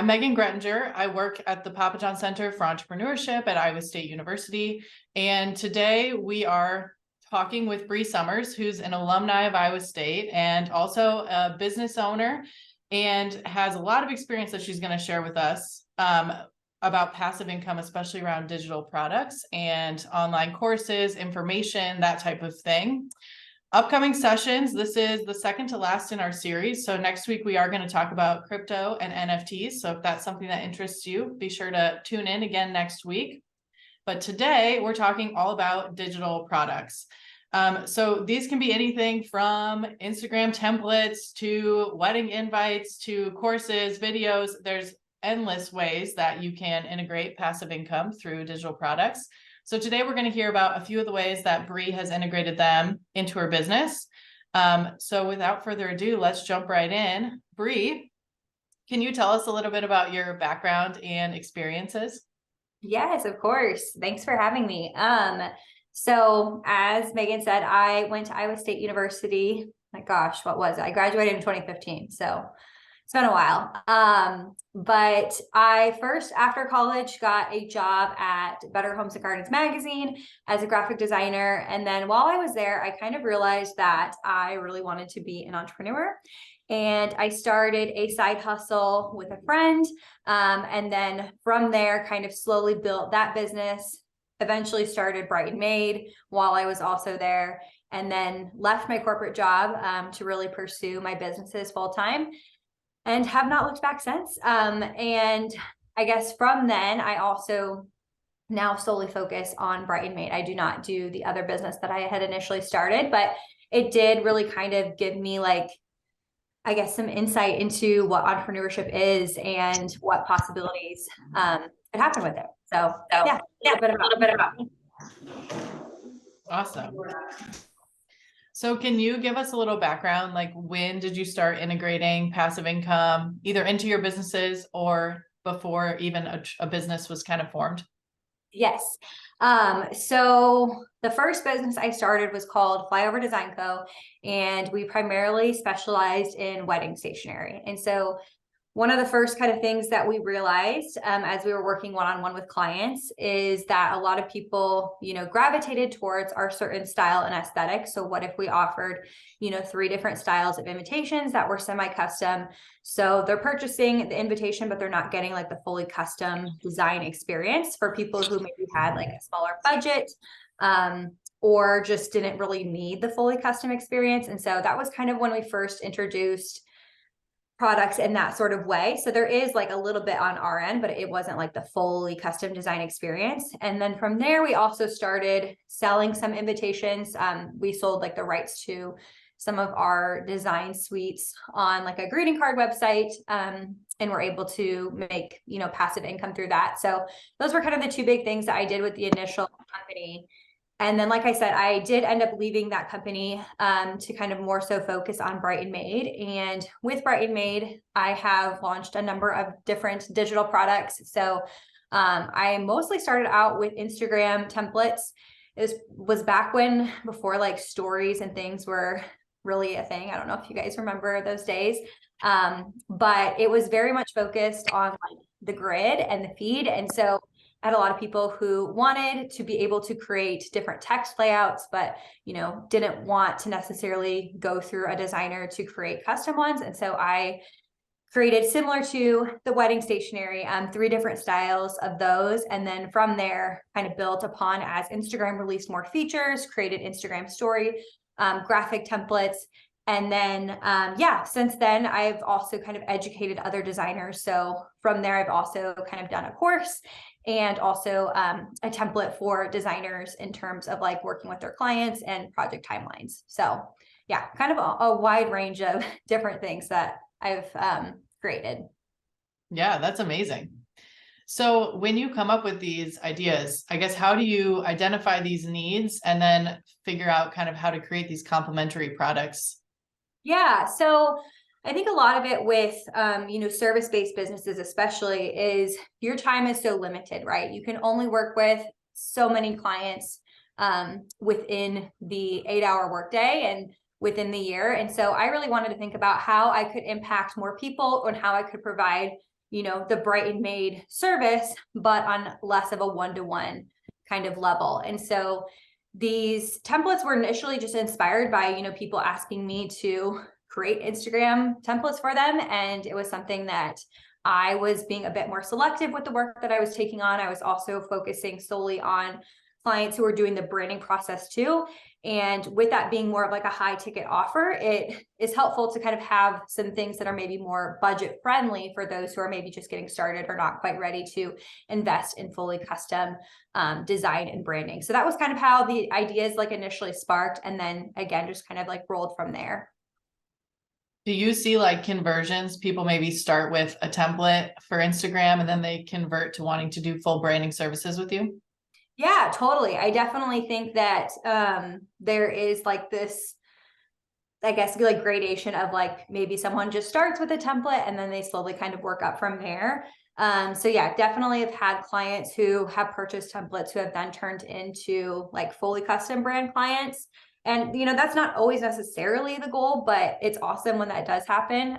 I'm Megan Grettinger. I work at the Papa John Center for Entrepreneurship at Iowa State University. And today we are talking with Bree Summers, who's an alumni of Iowa State and also a business owner and has a lot of experience that she's going to share with us about passive income, especially around digital products and online courses, information, that type of thing. Upcoming sessions, this is the second to last in our series. So next week we are going to talk about crypto and NFTs. So if that's something that interests you, be sure to tune in again next week. But today we're talking all about digital products. So these can be anything from Instagram templates to wedding invites to courses, videos. There's endless ways that you can integrate passive income through digital products. So today we're going to hear about a few of the ways that Bree has integrated them into her business. So without further ado, let's jump right in. Bree, can you tell us a little bit about your background and experiences? Yes, of course. Thanks for having me. So as Megan said, I went to Iowa State University. My gosh, what was it? I graduated in 2015. So it's been a while. But I first, after college, got a job at Better Homes and Gardens magazine as a graphic designer. And then while I was there, I kind of realized that I really wanted to be an entrepreneur. And I started a side hustle with a friend. And then from there, kind of slowly built that business, eventually started Bright & Made while I was also there, and then left my corporate job to really pursue my businesses full time. And have not looked back since. And I guess from then, I also now solely focus on Bright & Made. I do not do the other business that I had initially started, but it did really kind of give me I guess some insight into what entrepreneurship is and what possibilities could happen with it. So yeah, a little bit about me. Awesome. So can you give us a little background? Like, when did you start integrating passive income either into your businesses or before even a business was kind of formed? Yes. So the first business I started was called Flyover Design Co. And we primarily specialized in wedding stationery. And so one of the first kind of things that we realized as we were working one-on-one with clients is that a lot of people, gravitated towards our certain style and aesthetic. So what if we offered, 3 different styles of invitations that were semi-custom? So they're purchasing the invitation, but they're not getting the fully custom design experience for people who maybe had a smaller budget or just didn't really need the fully custom experience. And so that was kind of when we first introduced products in that sort of way. So there is a little bit on our end, but it wasn't the fully custom design experience. And then from there, we also started selling some invitations. We sold the rights to some of our design suites on a greeting card website. And we're able to make, passive income through that. So those were kind of the 2 big things that I did with the initial company. And then, like I said, I did end up leaving that company to kind of more so focus on Bright & Made. And with Bright & Made, I have launched a number of different digital products. So I mostly started out with Instagram templates. It was back when, before stories and things were really a thing. I don't know if you guys remember those days, but it was very much focused on the grid and the feed. And so I had a lot of people who wanted to be able to create different text layouts, but, didn't want to necessarily go through a designer to create custom ones. And so I created, similar to the wedding stationery, 3 different styles of those. And then from there, kind of built upon as Instagram released more features, created Instagram story, graphic templates. And then, since then, I've also kind of educated other designers. So from there, I've also kind of done a course and also a template for designers in terms of working with their clients and project timelines. So yeah, kind of a wide range of different things that I've created. Yeah, that's amazing. So when you come up with these ideas, I guess, how do you identify these needs and then figure out kind of how to create these complementary products? Yeah, so I think a lot of it with, service-based businesses, especially, is your time is so limited, right? You can only work with so many clients within the 8-hour workday and within the year. And so I really wanted to think about how I could impact more people and how I could provide the Brighton Made service, but on less of a one-to-one kind of level. And so these templates were initially just inspired by, people asking me to create Instagram templates for them. And it was something that I was being a bit more selective with the work that I was taking on. I was also focusing solely on clients who were doing the branding process too. And with that being more of like a high ticket offer, it is helpful to kind of have some things that are maybe more budget friendly for those who are maybe just getting started or not quite ready to invest in fully custom design and branding. So that was kind of how the ideas like initially sparked, and then again, just kind of like rolled from there. Do you see like conversions? People maybe start with a template for Instagram and then they convert to wanting to do full branding services with you? Yeah, totally. I definitely think that there is like this, I guess, like gradation of like maybe someone just starts with a template and then they slowly kind of work up from there. So yeah, definitely have had clients who have purchased templates who have then turned into like fully custom brand clients. And that's not always necessarily the goal, but it's awesome when that does happen.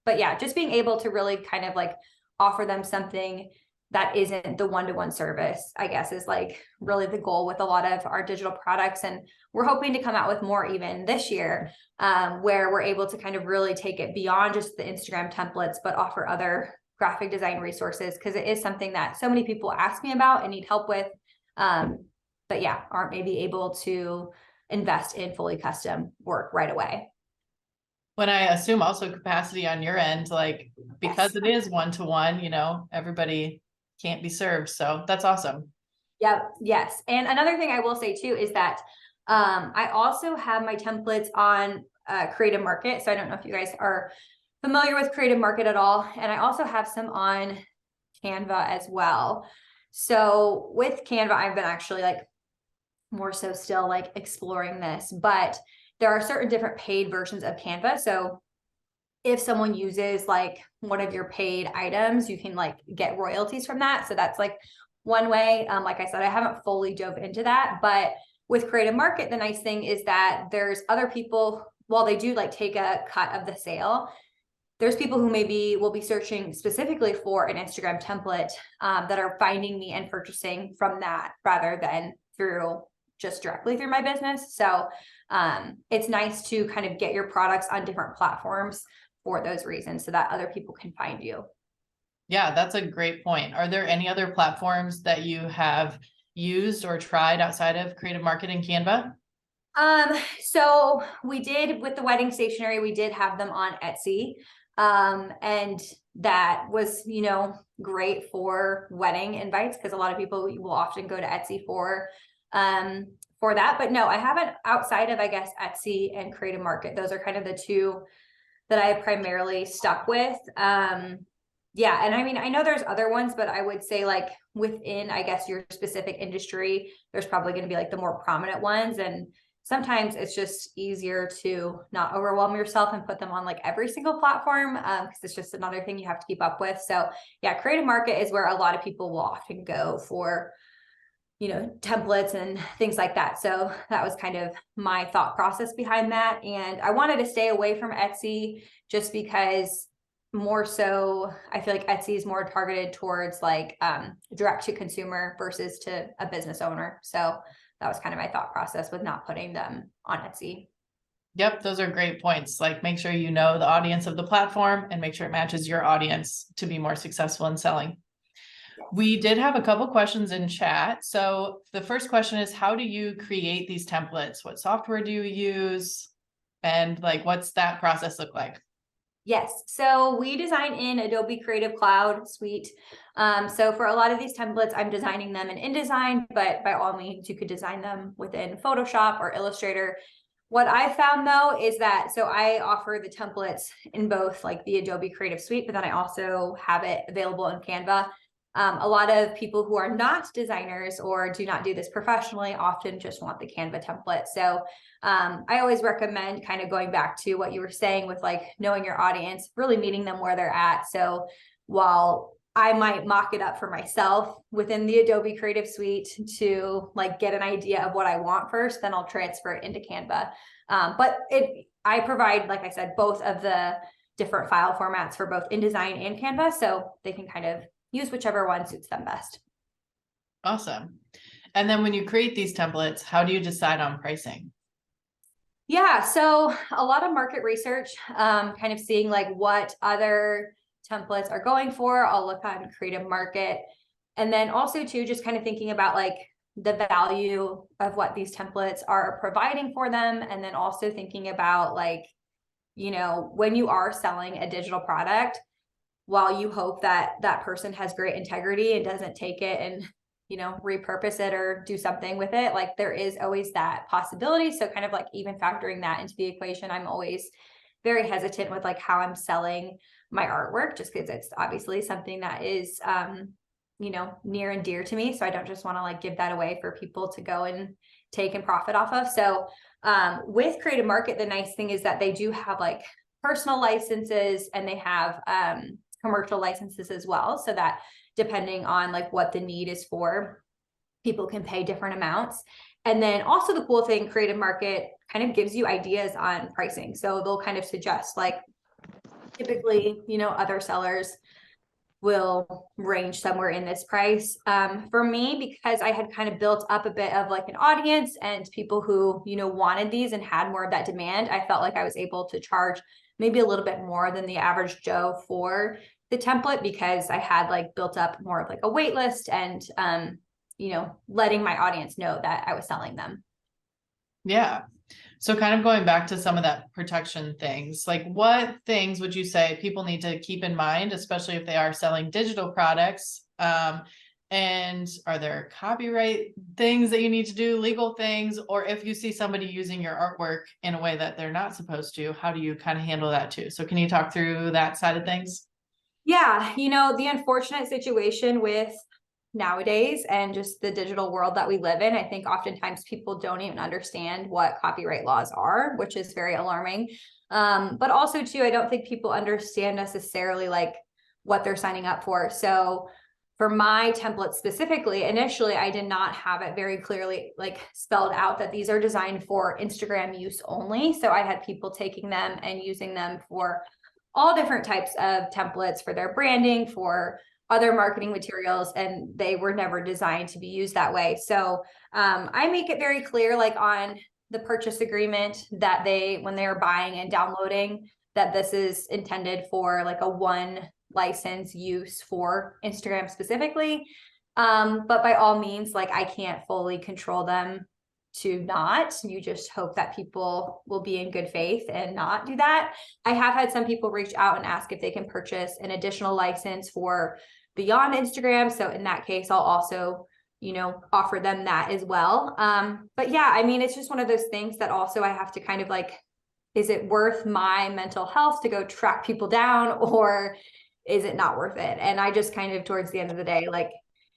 But yeah, just being able to really kind of like offer them something that isn't the one-to-one service, I guess, is like really the goal with a lot of our digital products. And we're hoping to come out with more even this year, where we're able to kind of really take it beyond just the Instagram templates, but offer other graphic design resources, because it is something that so many people ask me about and need help with. But yeah, aren't maybe able to invest in fully custom work right away. When I assume also capacity on your end, like because Yes. it is one-to-one, everybody can't be served. So that's awesome. Yep. Yes. And another thing I will say too is that I also have my templates on Creative Market. So I don't know if you guys are familiar with Creative Market at all. And I also have some on Canva as well. So with Canva, I've been actually like more so still like exploring this, but there are certain different paid versions of Canva. So if someone uses like one of your paid items, you can like get royalties from that. So that's like one way. Like I said, I haven't fully dove into that, but with Creative Market, the nice thing is that there's other people, while they do like take a cut of the sale, there's people who maybe will be searching specifically for an Instagram template that are finding me and purchasing from that rather than through just directly through my business. So it's nice to kind of get your products on different platforms for those reasons so that other people can find you. Yeah, that's a great point. Are there any other platforms that you have used or tried outside of Creative Market and Canva? So we did with the wedding stationery, we did have them on Etsy. And that was, great for wedding invites because a lot of people will often go to Etsy for that. But no, I haven't outside of, I guess, Etsy and Creative Market. Those are kind of the two that I primarily stuck with. Yeah. And I mean, I know there's other ones, but I would say like within, I guess, your specific industry, there's probably going to be like the more prominent ones. And sometimes it's just easier to not overwhelm yourself and put them on like every single platform because it's just another thing you have to keep up with. So yeah, Creative Market is where a lot of people will often go for, templates and things like that. So that was kind of my thought process behind that. And I wanted to stay away from Etsy just because more so I feel like Etsy is more targeted towards like direct to consumer versus to a business owner. So that was kind of my thought process with not putting them on Etsy. Yep, those are great points. Like make sure you know the audience of the platform and make sure it matches your audience to be more successful in selling. We did have a couple questions in chat. So the first question is, how do you create these templates? What software do you use? And like, what's that process look like? Yes, so we design in Adobe Creative Cloud Suite. So for a lot of these templates, I'm designing them in InDesign, but by all means, you could design them within Photoshop or Illustrator. What I found though is that, so I offer the templates in both like the Adobe Creative Suite, but then I also have it available in Canva. A lot of people who are not designers or do not do this professionally often just want the Canva template. So I always recommend kind of going back to what you were saying with like knowing your audience, really meeting them where they're at. So while I might mock it up for myself within the Adobe Creative Suite to like get an idea of what I want first, then I'll transfer it into Canva. But I provide, like I said, both of the different file formats for both InDesign and Canva. So they can kind of use whichever one suits them best. Awesome. And then when you create these templates, how do you decide on pricing? Yeah, so a lot of market research, kind of seeing like what other templates are going for. I'll look on Creative Market. And then also too, just kind of thinking about like the value of what these templates are providing for them. And then also thinking about like, you know, when you are selling a digital product, while you hope that that person has great integrity and doesn't take it and, you know, repurpose it or do something with it, like there is always that possibility. So kind of like even factoring that into the equation, I'm always very hesitant with like how I'm selling my artwork, just because it's obviously something that is, you know, near and dear to me. So I don't just want to like give that away for people to go and take and profit off of. So with Creative Market, the nice thing is that they do have like personal licenses and they have commercial licenses as well, so that depending on like what the need is for, people can pay different amounts. And then also the cool thing, Creative Market kind of gives you ideas on pricing. So they'll kind of suggest like, typically, you know, other sellers will range somewhere in this price. For me, because I had kind of built up a bit of like an audience and people who, you know, wanted these and had more of that demand, I felt like I was able to charge maybe a little bit more than the average Joe for the template, because I had like built up more of like a wait list and, you know, letting my audience know that I was selling them. Yeah. So kind of going back to some of that protection things, like what things would you say people need to keep in mind, especially if they are selling digital products? And are there copyright things that you need to do, legal things, or if you see somebody using your artwork in a way that they're not supposed to, how do you kind of handle that too? So can you talk through that side of things? Yeah, you know, the unfortunate situation with nowadays and just the digital world that we live in, I think oftentimes people don't even understand what copyright laws are, which is very alarming. But also too, I don't think people understand necessarily like what they're signing up for. So for my template specifically, initially, I did not have it very clearly like spelled out that these are designed for Instagram use only. So I had people taking them and using them for all different types of templates for their branding, for other marketing materials, and they were never designed to be used that way. So I make it very clear, like on the purchase agreement, that they, when they're buying and downloading, that this is intended for like a one license use for Instagram specifically. But by all means, like I can't fully control them to not. You just hope that people will be in good faith and not do that. I have had some people reach out and ask if they can purchase an additional license for beyond Instagram. So in that case, I'll also, you know, offer them that as well. But yeah, I mean, it's just one of those things that also I have to kind of like, is it worth my mental health to go track people down, or is it not worth it? And I just kind of, towards the end of the day, like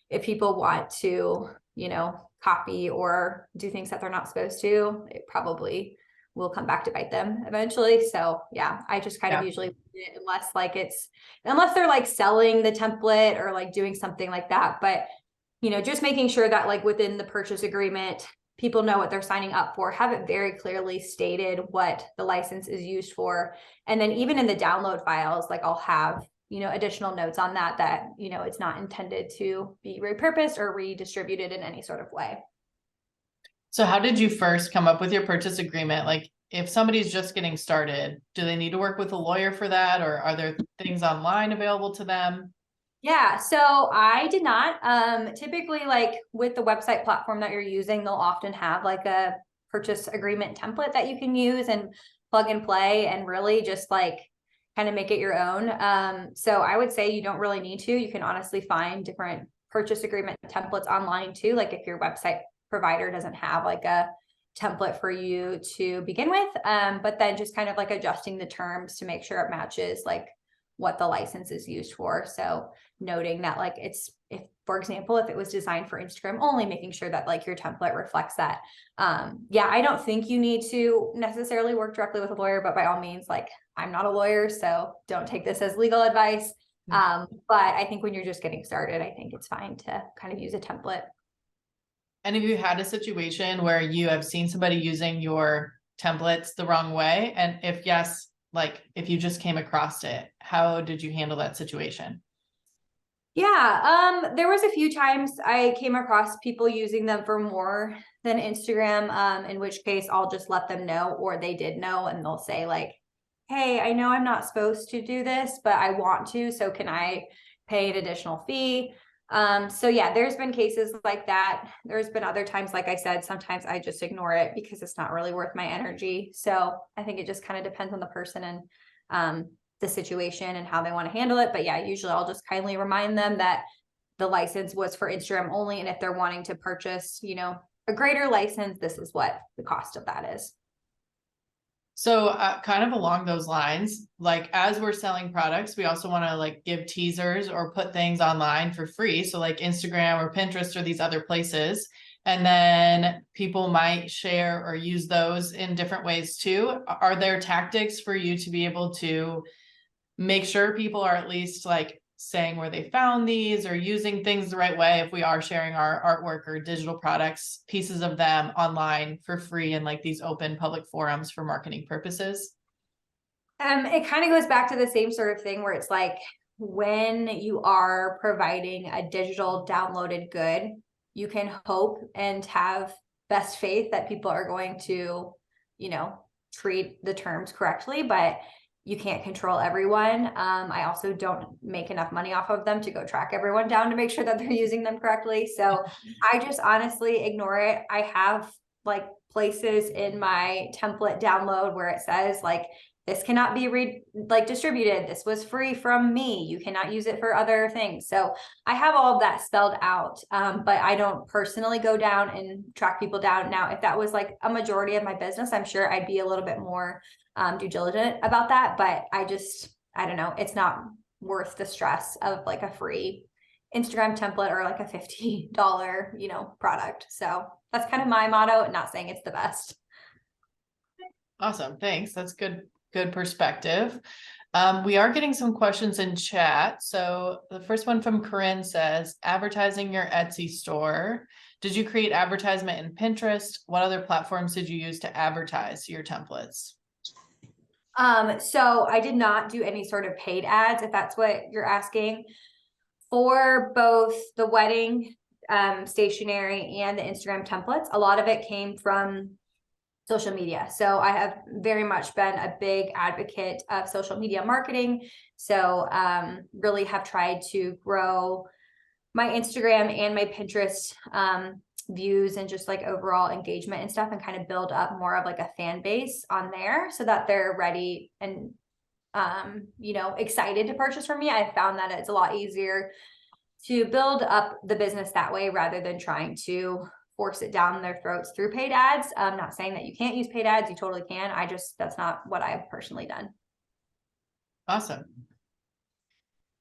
if people want to, you know, copy or do things that they're not supposed to, it probably will come back to bite them eventually. So yeah, I just kind of usually, unless like unless they're like selling the template or like doing something like that. But, you know, just making sure that like within the purchase agreement, people know what they're signing up for, have it very clearly stated what the license is used for. And then even in the download files, like I'll have, you know, additional notes on that, you know, it's not intended to be repurposed or redistributed in any sort of way. So how did you first come up with your purchase agreement? Like if somebody's just getting started, do they need to work with a lawyer for that? Or are there things online available to them? Yeah, so I did not. Typically, like with the website platform that you're using, they'll often have like a purchase agreement template that you can use and plug and play and really just like kind of make it your own. So I would say you don't really need to. You can honestly find different purchase agreement templates online too. Like if your website provider doesn't have like a template for you to begin with, but then just kind of like adjusting the terms to make sure it matches like what the license is used for. So noting that like it's, if for example, if it was designed for Instagram only, making sure that like your template reflects that. Yeah, I don't think you need to necessarily work directly with a lawyer, but by all means, like I'm not a lawyer, so don't take this as legal advice. But I think when you're just getting started, I think it's fine to kind of use a template. And have you had a situation where you have seen somebody using your templates the wrong way? And if yes, like if you just came across it, how did you handle that situation? Yeah, there was a few times I came across people using them for more than Instagram, in which case I'll just let them know, or they did know, and they'll say like, hey, I know I'm not supposed to do this, but I want to, so can I pay an additional fee? So yeah, there's been cases like that. There's been other times, like I said, sometimes I just ignore it because it's not really worth my energy. So I think it just kind of depends on the person and the situation and how they want to handle it. But yeah, usually I'll just kindly remind them that the license was for Instagram only. And if they're wanting to purchase, a greater license, this is what the cost of that is. So kind of along those lines, like as we're selling products, we also want to like give teasers or put things online for free. So like Instagram or Pinterest or these other places. And then people might share or use those in different ways too. Are there tactics for you to be able to make sure people are at least like saying where they found these or using things the right way if we are sharing our artwork or digital products, pieces of them online for free in like these open public forums for marketing purposes? It kind of goes back to the same sort of thing where it's like when you are providing a digital downloaded good, you can hope and have best faith that people are going to, treat the terms correctly, but you can't control everyone. I also don't make enough money off of them to go track everyone down to make sure that they're using them correctly. So I just honestly ignore it. I have like places in my template download where it says like, this cannot be distributed. This was free from me. You cannot use it for other things. So I have all of that spelled out, but I don't personally go down and track people down. Now, if that was like a majority of my business, I'm sure I'd be a little bit more due diligent about that. But I don't know. It's not worth the stress of like a free Instagram template or like a $50, product. So that's kind of my motto. Not saying it's the best. Awesome. Thanks. That's good perspective. We are getting some questions in chat. So the first one from Corinne says, advertising your Etsy store. Did you create advertisement in Pinterest? What other platforms did you use to advertise your templates? So I did not do any sort of paid ads, if that's what you're asking. For both the wedding stationery and the Instagram templates, a lot of it came from social media. So I have very much been a big advocate of social media marketing. So really have tried to grow my Instagram and my Pinterest views and just like overall engagement and stuff, and kind of build up more of like a fan base on there so that they're ready and excited to purchase from me. I found that it's a lot easier to build up the business that way rather than trying to force it down their throats through paid ads. I'm not saying that you can't use paid ads. You totally can. That's not what I've personally done. Awesome.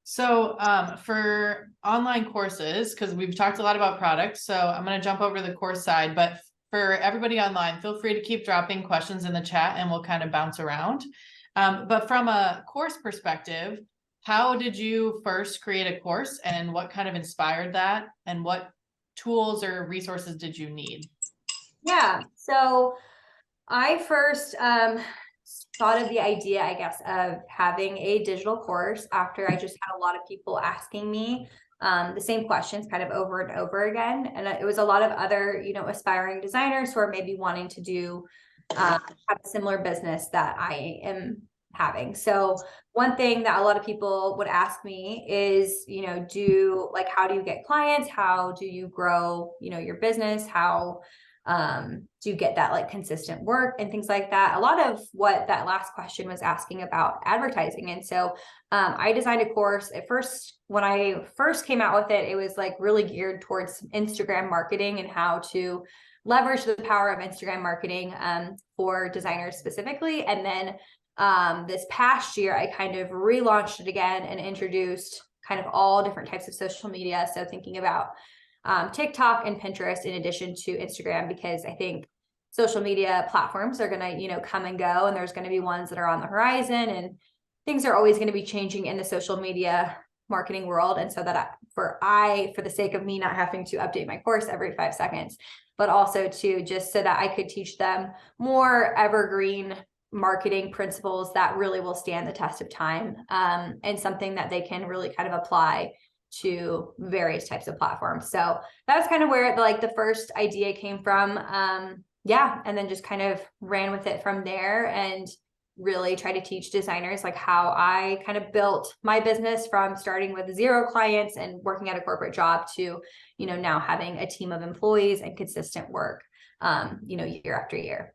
So for online courses, because we've talked a lot about products, so I'm going to jump over to the course side, but for everybody online, feel free to keep dropping questions in the chat and we'll kind of bounce around. But from a course perspective, how did you first create a course and what kind of inspired that? And what tools or resources did you need? Yeah, so I first thought of the idea, I guess, of having a digital course after I just had a lot of people asking me the same questions kind of over and over again. And it was a lot of other, aspiring designers who are maybe wanting to do have a similar business that I am having. So one thing that a lot of people would ask me is, how do you get clients? How do you grow, your business? How do you get that like consistent work and things like that? A lot of what that last question was asking about advertising. And so I designed a course at first. When I first came out with it, it was like really geared towards Instagram marketing and how to leverage the power of Instagram marketing for designers specifically. And then this past year, I kind of relaunched it again and introduced kind of all different types of social media. So thinking about TikTok and Pinterest in addition to Instagram, because I think social media platforms are going to, come and go, and there's going to be ones that are on the horizon, and things are always going to be changing in the social media marketing world. And so that for the sake of me not having to update my course every 5 seconds, but also to just so that I could teach them more evergreen marketing principles that really will stand the test of time, and something that they can really kind of apply to various types of platforms. So that was kind of where the first idea came from. Yeah. And then just kind of ran with it from there, and really try to teach designers like how I kind of built my business from starting with 0 clients and working at a corporate job to, now having a team of employees and consistent work, year after year.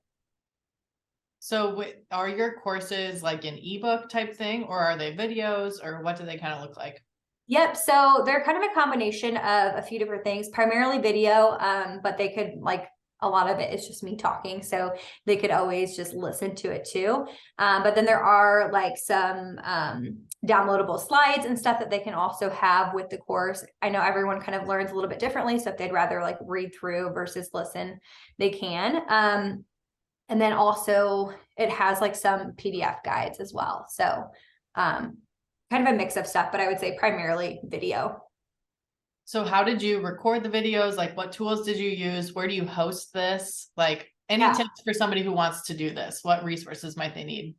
So are your courses like an ebook type thing, or are they videos, or what do they kind of look like? Yep. So they're kind of a combination of a few different things, primarily video, but they could a lot of it is just me talking. So they could always just listen to it too. But then there are some downloadable slides and stuff that they can also have with the course. I know everyone kind of learns a little bit differently. So if they'd rather read through versus listen, they can. And then also it has some PDF guides as well. So kind of a mix of stuff, but I would say primarily video. So how did you record the videos? What tools did you use? Where do you host this? Any tips for somebody who wants to do this? What resources might they need?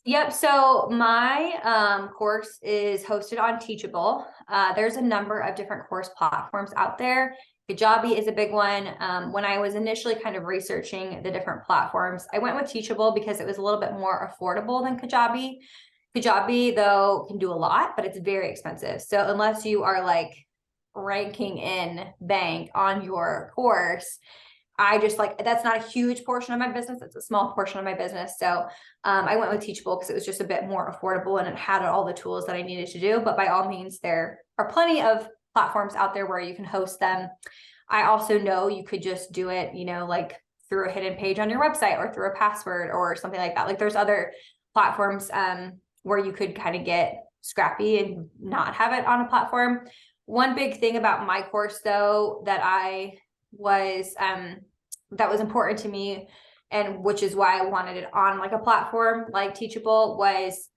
Yep. So my course is hosted on Teachable. There's a number of different course platforms out there. Kajabi is a big one. When I was initially kind of researching the different platforms, I went with Teachable because it was a little bit more affordable than Kajabi. Kajabi, though, can do a lot, but it's very expensive. So unless you are ranking in bank on your course, I just that's not a huge portion of my business. It's a small portion of my business. So I went with Teachable because it was just a bit more affordable and it had all the tools that I needed to do. But by all means, there are plenty of platforms out there where you can host them. I also know you could just do it, through a hidden page on your website or through a password or something like that. There's other platforms where you could kind of get scrappy and not have it on a platform. One big thing about my course, though, that was important to me, and which is why I wanted it on a platform like Teachable, was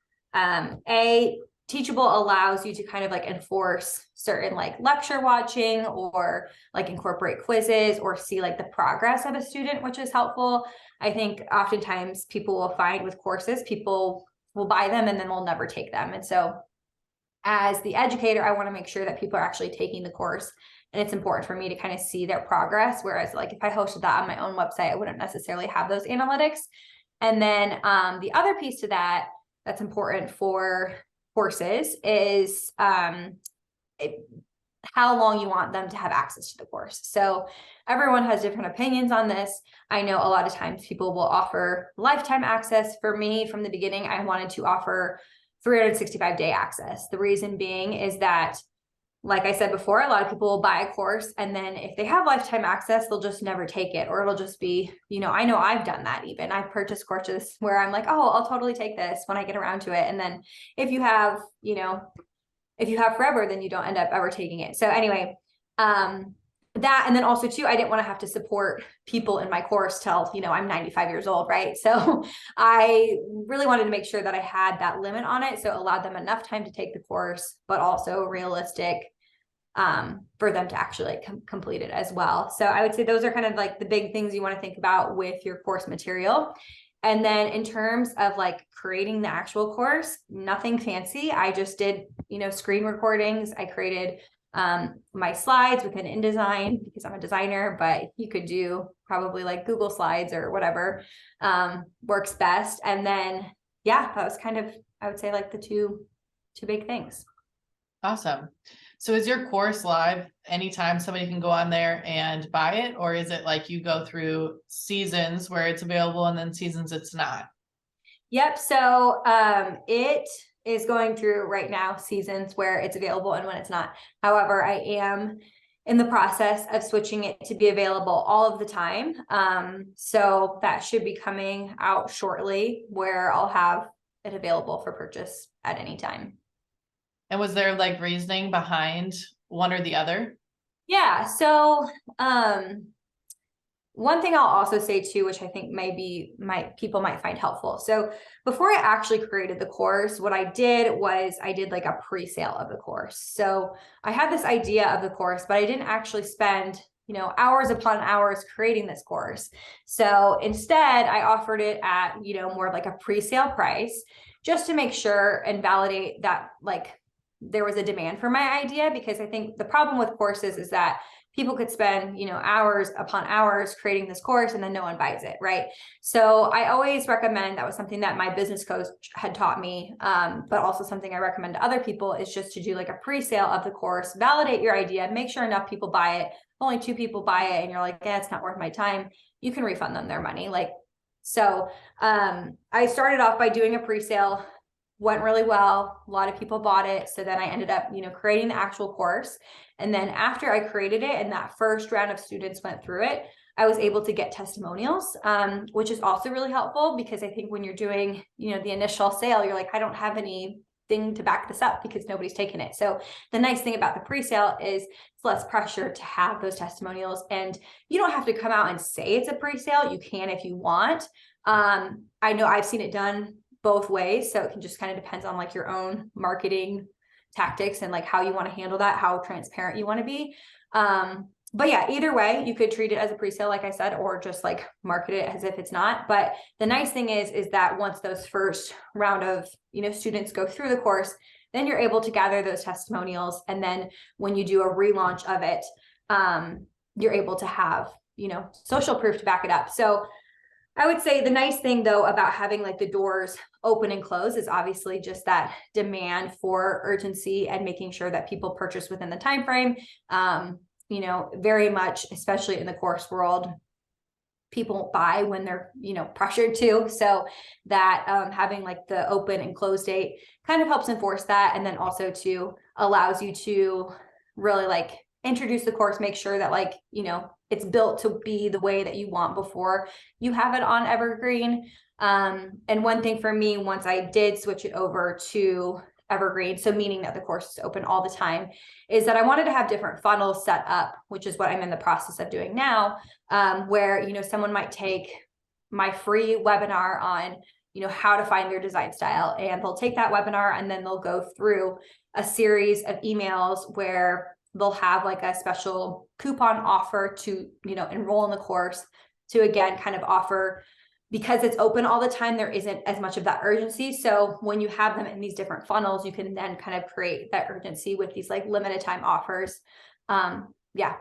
Teachable allows you to kind of enforce certain lecture watching or incorporate quizzes or see the progress of a student, which is helpful. I think oftentimes people will find with courses, people will buy them and then will never take them. And so as the educator, I want to make sure that people are actually taking the course, and it's important for me to kind of see their progress. Whereas if I hosted that on my own website, I wouldn't necessarily have those analytics. And then the other piece to that that's important for courses is how long you want them to have access to the course. So everyone has different opinions on this. I know a lot of times people will offer lifetime access. For me, from the beginning, I wanted to offer 365-day access. The reason being is that, like I said before, a lot of people will buy a course, and then if they have lifetime access, they'll just never take it, or it'll just be, I know I've done that. Even I've purchased courses where I'm oh, I'll totally take this when I get around to it. And then if you have forever, then you don't end up ever taking it. So anyway, that, and then also too, I didn't want to have to support people in my course till, I'm 95 years old, right? So I really wanted to make sure that I had that limit on it. So it allowed them enough time to take the course, but also realistic for them to actually complete it as well. So I would say those are kind of the big things you want to think about with your course material. And then in terms of creating the actual course, nothing fancy. I just did, screen recordings. I created my slides within InDesign because I'm a designer, but you could do probably Google Slides or whatever works best. And then, yeah, that was kind of, I would say the two big things. Awesome. So is your course live anytime somebody can go on there and buy it? Or is it you go through seasons where it's available and then seasons it's not? Yep. So it is going through right now seasons where it's available and when it's not. However, I am in the process of switching it to be available all of the time. So that should be coming out shortly, where I'll have it available for purchase at any time. And was there reasoning behind one or the other? Yeah. So one thing I'll also say too, which I think people might find helpful. So before I actually created the course, what I did was I did a pre-sale of the course. So I had this idea of the course, but I didn't actually spend, hours upon hours creating this course. So instead I offered it at, more of like a pre-sale price, just to make sure and validate that like there was a demand for my idea. Because I think the problem with courses is that people could spend, hours upon hours creating this course and then no one buys it, right? So I always recommend, that was something that my business coach had taught me, but also something I recommend to other people, is just to do like a pre-sale of the course, validate your idea, make sure enough people buy it. If only 2 people buy it and you're like, yeah, it's not worth my time, you can refund them their money. So I started off by doing a pre-sale, went really well. A lot of people bought it. So then I ended up, creating the actual course. And then after I created it and that first round of students went through it, I was able to get testimonials, which is also really helpful, because I think when you're doing, the initial sale, you're like, I don't have anything to back this up because nobody's taken it. So the nice thing about the pre-sale is it's less pressure to have those testimonials, and you don't have to come out and say it's a pre-sale. You can if you want. I know I've seen it done both ways. So it can just kind of depends on like your own marketing tactics and like how you want to handle that, how transparent you want to be. But yeah, either way, you could treat it as a pre-sale, like I said, or just like market it as if it's not. But the nice thing is that once those first round of, students go through the course, then you're able to gather those testimonials. And then when you do a relaunch of it, you're able to have, social proof to back it up. So I would say the nice thing though about having like the doors open and close is obviously just that demand for urgency and making sure that people purchase within the time frame. Very much, especially in the course world, people buy when they're, pressured to. So that having like the open and close date kind of helps enforce that. And then also allows you to really like introduce the course, make sure that like, it's built to be the way that you want before you have it on Evergreen. And one thing for me, once I did switch it over to Evergreen, so meaning that the course is open all the time, is that I wanted to have different funnels set up, which is what I'm in the process of doing now, where, someone might take my free webinar on, how to find their design style, and they'll take that webinar and then they'll go through a series of emails where they'll have like a special coupon offer to, enroll in the course, to again, kind of offer, because it's open all the time, there isn't as much of that urgency. So when you have them in these different funnels, you can then kind of create that urgency with these like limited time offers.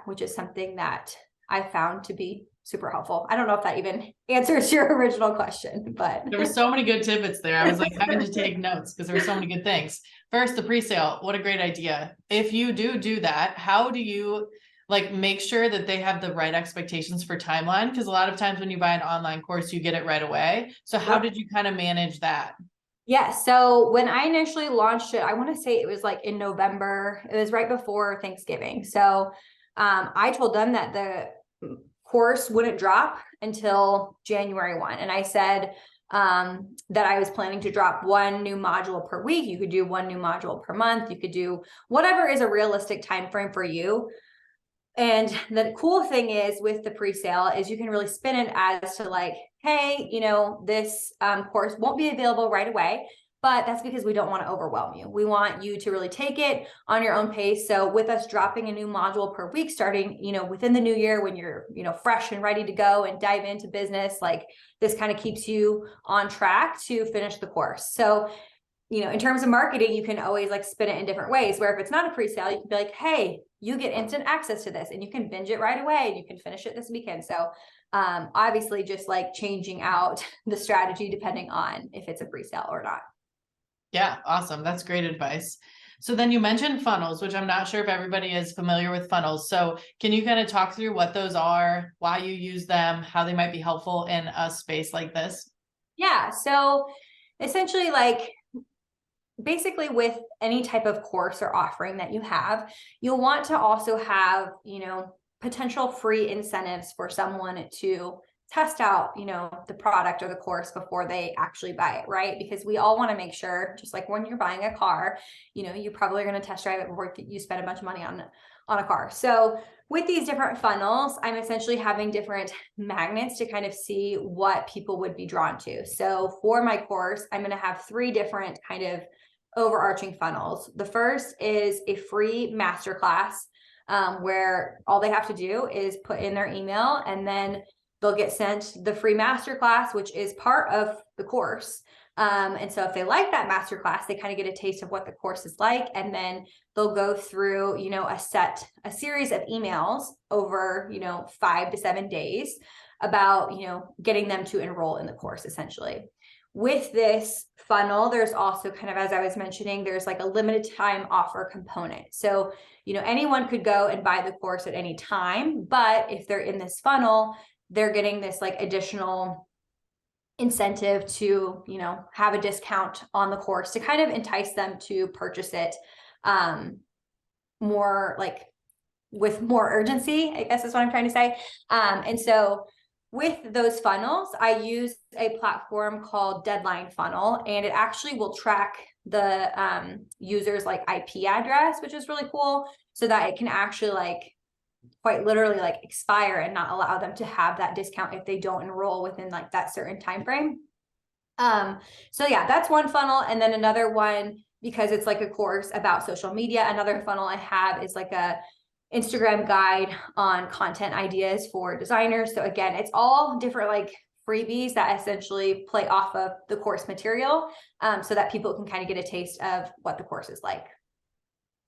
Which is something that I found to be super helpful. I don't know if that even answers your original question, but there were so many good tidbits there. I was like having to take notes because there were so many good things. First, the pre-sale, what a great idea. If you do that, how do you like make sure that they have the right expectations for timeline? Because a lot of times when you buy an online course, you get it right away. So how did you kind of manage that? Yeah. So when I initially launched it, I want to say it was like in November, it was right before Thanksgiving. So I told them that the course wouldn't drop until January 1. And I said that I was planning to drop 1 new module per week. You could do 1 new module per month. You could do whatever is a realistic time frame for you. And the cool thing is with the pre-sale is you can really spin it as to like, hey, this course won't be available right away, but that's because we don't want to overwhelm you. We want you to really take it on your own pace. So with us dropping a new module per week, starting, within the new year, when you're, fresh and ready to go and dive into business, like this kind of keeps you on track to finish the course. So, in terms of marketing, you can always like spin it in different ways, where if it's not a pre-sale, you can be like, hey, you get instant access to this and you can binge it right away and you can finish it this weekend. So obviously just like changing out the strategy depending on if it's a pre-sale or not. Yeah, awesome. That's great advice. So then you mentioned funnels, which I'm not sure if everybody is familiar with funnels. So can you kind of talk through what those are, why you use them, how they might be helpful in a space like this? Yeah. So essentially like, basically with any type of course or offering that you have, you'll want to also have, potential free incentives for someone to test out, the product or the course before they actually buy it, right? Because we all want to make sure, just like when you're buying a car, you probably are going to test drive it before you spend a bunch of money on a car. So with these different funnels, I'm essentially having different magnets to kind of see what people would be drawn to. So for my course, I'm going to have 3 different kind of overarching funnels. The first is a free masterclass where all they have to do is put in their email, and then they'll get sent the free masterclass, which is part of the course. And so if they like that masterclass, they kind of get a taste of what the course is like. And then they'll go through, a series of emails over, 5 to 7 days about, getting them to enroll in the course essentially. With this funnel, there's also kind of, as I was mentioning, there's like a limited time offer component. So, anyone could go and buy the course at any time, but if they're in this funnel, they're getting this like additional incentive to, have a discount on the course to kind of entice them to purchase it more like with more urgency, I guess is what I'm trying to say. And so with those funnels, I use a platform called Deadline Funnel, and it actually will track the user's like IP address, which is really cool, so that it can actually like quite literally like expire and not allow them to have that discount if they don't enroll within like that certain time frame. So yeah, that's one funnel. And then another one, because it's like a course about social media, another funnel I have is like a Instagram guide on content ideas for designers. So again, it's all different like freebies that essentially play off of the course material, so that people can kind of get a taste of what the course is like.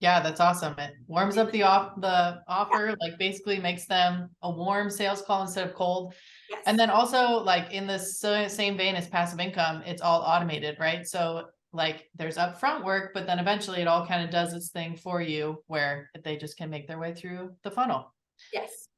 Yeah, that's awesome. It warms up the offer, like basically makes them a warm sales call instead of cold. Yes. And then also like in the same vein as passive income, it's all automated, right? So like there's upfront work, but then eventually it all kind of does its thing for you where they just can make their way through the funnel. Yes.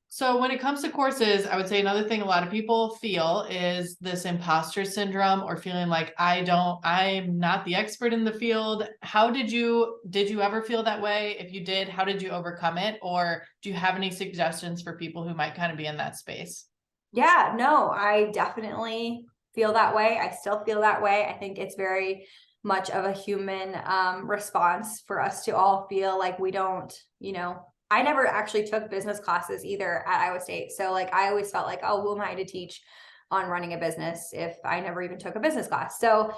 So when it comes to courses, I would say another thing a lot of people feel is this imposter syndrome, or feeling like I'm not the expert in the field. How did you ever feel that way? If you did, how did you overcome it? Or do you have any suggestions for people who might kind of be in that space? Yeah, no, I definitely feel that way. I still feel that way. I think it's very much of a human response for us to all feel like we don't, I never actually took business classes either at Iowa State. So like I always felt like, oh, who am I to teach on running a business if I never even took a business class? So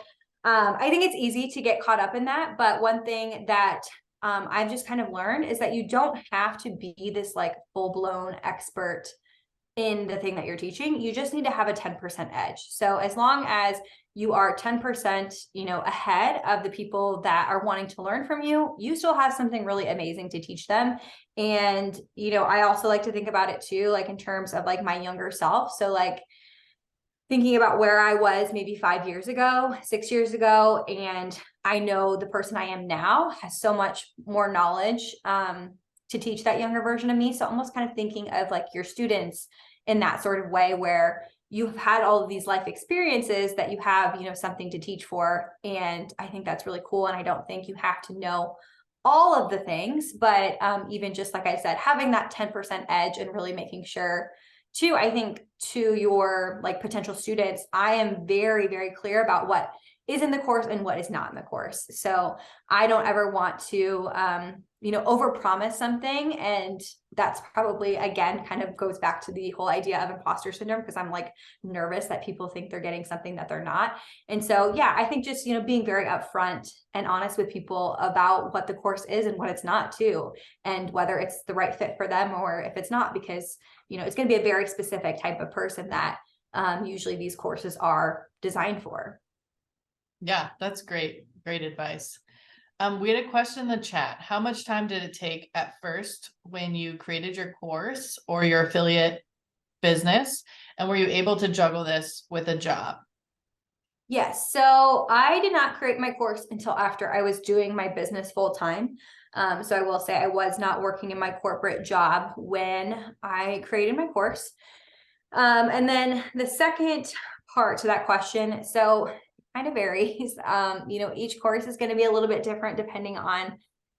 I think it's easy to get caught up in that. But one thing that I've just kind of learned is that you don't have to be this like full-blown expert in the thing that you're teaching. You just need to have a 10% edge. So as long as you are 10%, ahead of the people that are wanting to learn from you, you still have something really amazing to teach them. And, I also like to think about it too, like in terms of like my younger self. So like thinking about where I was maybe 5 years ago, 6 years ago, and I know the person I am now has so much more knowledge to teach that younger version of me. So almost kind of thinking of like your students in that sort of way, where you've had all of these life experiences that you have, something to teach for. And I think that's really cool. And I don't think you have to know all of the things, but even just like I said, having that 10% edge and really making sure too, I think to your like potential students, I am very, very clear about what is in the course and what is not in the course. So I don't ever want to, overpromise something. And that's probably, again, kind of goes back to the whole idea of imposter syndrome, because I'm like nervous that people think they're getting something that they're not. And so, yeah, I think just, being very upfront and honest with people about what the course is and what it's not too, and whether it's the right fit for them or if it's not, because, it's going to be a very specific type of person that usually these courses are designed for. Yeah, that's great. Great advice. We had a question in the chat. How much time did it take at first when you created your course or your affiliate business? And were you able to juggle this with a job? Yes. So I did not create my course until after I was doing my business full time. So I will say I was not working in my corporate job when I created my course. And then the second part to that question, so it kind of varies. Each course is going to be a little bit different depending on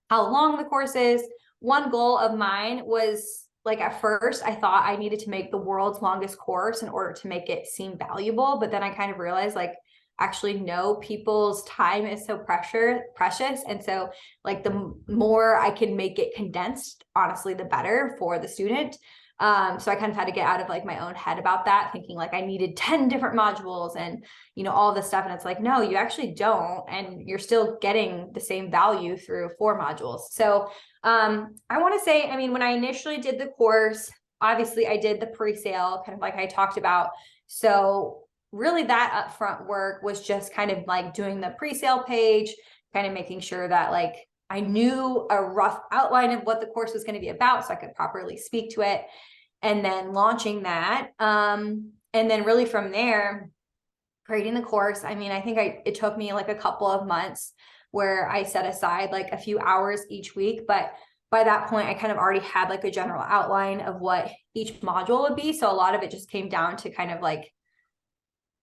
how long the course is. One goal of mine was like, at first I thought I needed to make the world's longest course in order to make it seem valuable. But then I kind of realized like, actually no, people's time is so precious. And so like the more I can make it condensed, honestly, the better for the student. So I kind of had to get out of like my own head about that, thinking like I needed 10 different modules and, all this stuff. And it's like, no, you actually don't. And you're still getting the same value through 4 modules. So I want to say, I mean, when I initially did the course, obviously I did the pre-sale kind of like I talked about. So really that upfront work was just kind of like doing the pre-sale page, kind of making sure that like I knew a rough outline of what the course was going to be about so I could properly speak to it, and then launching that. And then really from there, creating the course. I mean, I think it took me like a couple of months where I set aside like a few hours each week, but by that point I kind of already had like a general outline of what each module would be. So a lot of it just came down to kind of like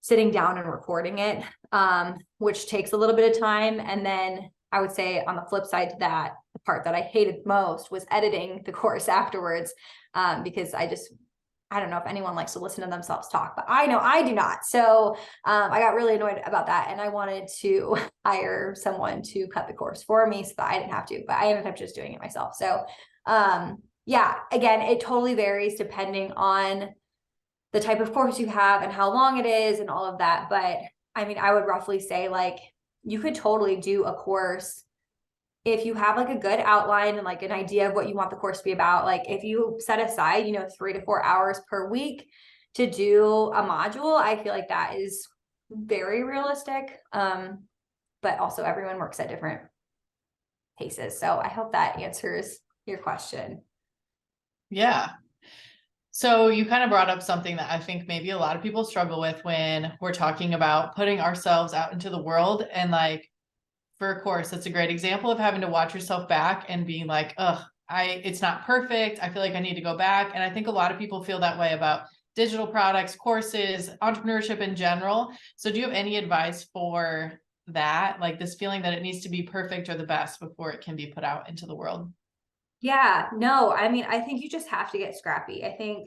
sitting down and recording it, which takes a little bit of time. And then I would say on the flip side to that, the part that I hated most was editing the course afterwards, because I don't know if anyone likes to listen to themselves talk, but I know I do not. So I got really annoyed about that. And I wanted to hire someone to cut the course for me so that I didn't have to, but I ended up just doing it myself. So yeah, again, it totally varies depending on the type of course you have and how long it is and all of that. But I mean, I would roughly say like you could totally do a course if you have like a good outline and like an idea of what you want the course to be about. Like if you set aside, 3 to 4 hours per week to do a module, I feel like that is very realistic. But also everyone works at different paces. So I hope that answers your question. Yeah. So you kind of brought up something that I think maybe a lot of people struggle with when we're talking about putting ourselves out into the world. And like, for a course, that's a great example of having to watch yourself back and being like, it's not perfect. I feel like I need to go back. And I think a lot of people feel that way about digital products, courses, entrepreneurship in general. So do you have any advice for that? Like this feeling that it needs to be perfect or the best before it can be put out into the world? Yeah, no, I mean, I think you just have to get scrappy. I think